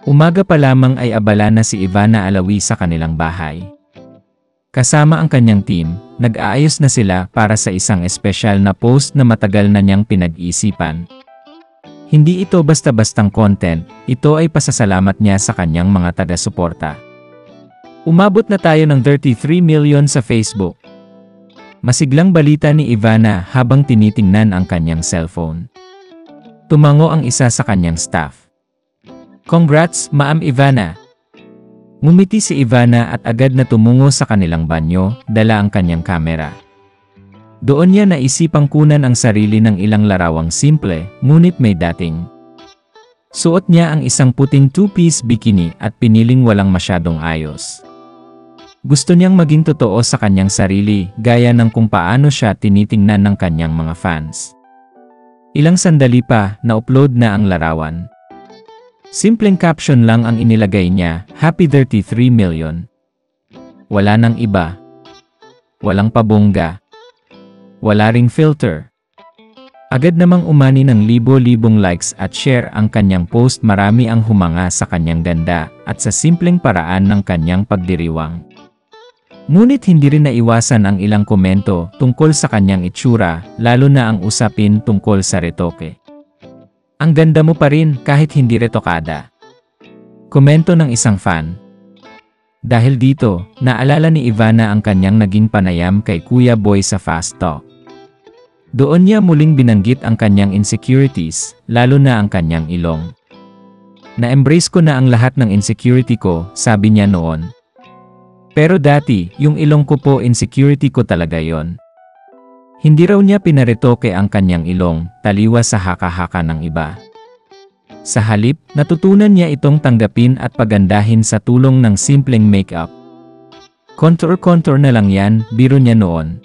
Umaga pa lamang ay abala na si Ivana Alawi sa kanilang bahay. Kasama ang kanyang team, nag-aayos na sila para sa isang espesyal na post na matagal na niyang pinag-iisipan. Hindi ito basta-bastang content, ito ay pasasalamat niya sa kanyang mga taga-suporta. Umabot na tayo ng 33 million sa Facebook. Masiglang balita ni Ivana habang tinitingnan ang kanyang cellphone. Tumango ang isa sa kanyang staff. "Congrats, Ma'am Ivana." Ngumiti si Ivana at agad na tumungo sa kanilang banyo, dala ang kanyang kamera. Doon niya naisipang kunan ang sarili ng ilang larawang simple, ngunit may dating. Suot niya ang isang puting two-piece bikini at piniling walang masyadong ayos. Gusto niyang maging totoo sa kanyang sarili, gaya ng kung paano siya tinitingnan ng kanyang mga fans. Ilang sandali pa, na-upload na ang larawan. Simpleng caption lang ang inilagay niya, "Happy 33 million." Wala nang iba. Walang pabongga. Wala ring filter. Agad namang umani ng libo-libong likes at share ang kanyang post. Marami ang humanga sa kanyang ganda at sa simpleng paraan ng kanyang pagdiriwang. Ngunit hindi rin naiwasan ang ilang komento tungkol sa kanyang itsura, lalo na ang usapin tungkol sa retoke. "Ang ganda mo pa rin kahit hindi retokada." Komento ng isang fan. Dahil dito, naalala ni Ivana ang kanyang naging panayam kay Kuya Boy sa Fast Talk. Doon niya muling binanggit ang kanyang insecurities, lalo na ang kanyang ilong. "Na-embrace ko na ang lahat ng insecurity ko," sabi niya noon. "Pero dati, yung ilong ko po, insecurity ko talaga yon." Hindi raw niya pinaretoke ang kanyang ilong, taliwas sa haka-haka ng iba. Sa halip, natutunan niya itong tanggapin at pagandahin sa tulong ng simpleng makeup. Contour na lang yan, biro niya noon.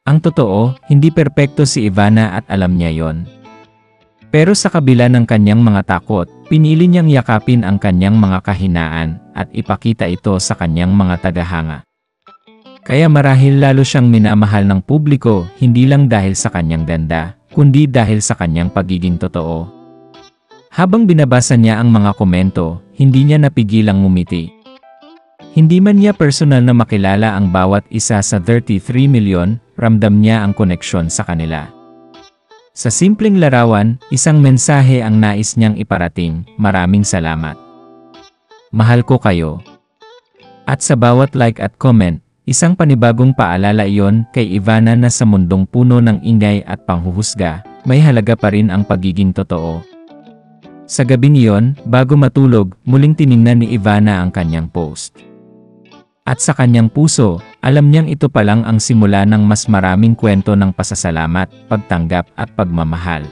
Ang totoo, hindi perpekto si Ivana at alam niya yon. Pero sa kabila ng kanyang mga takot, pinili niyang yakapin ang kanyang mga kahinaan at ipakita ito sa kanyang mga tagahanga. Kaya marahil lalo siyang minamahal ng publiko, hindi lang dahil sa kanyang ganda, kundi dahil sa kanyang pagiging totoo. Habang binabasa niya ang mga komento, hindi niya napigilang ngumiti. Hindi man niya personal na makilala ang bawat isa sa 33 million, ramdam niya ang koneksyon sa kanila. Sa simpleng larawan, isang mensahe ang nais niyang iparating, "Maraming salamat. Mahal ko kayo." At sa bawat like at comment, isang panibagong paalala iyon kay Ivana na sa mundong puno ng ingay at panghuhusga, may halaga pa rin ang pagiging totoo. Sa gabing iyon, bago matulog, muling tiningnan ni Ivana ang kanyang post. At sa kanyang puso, alam niyang ito pa lang ang simula ng mas maraming kwento ng pasasalamat, pagtanggap at pagmamahal.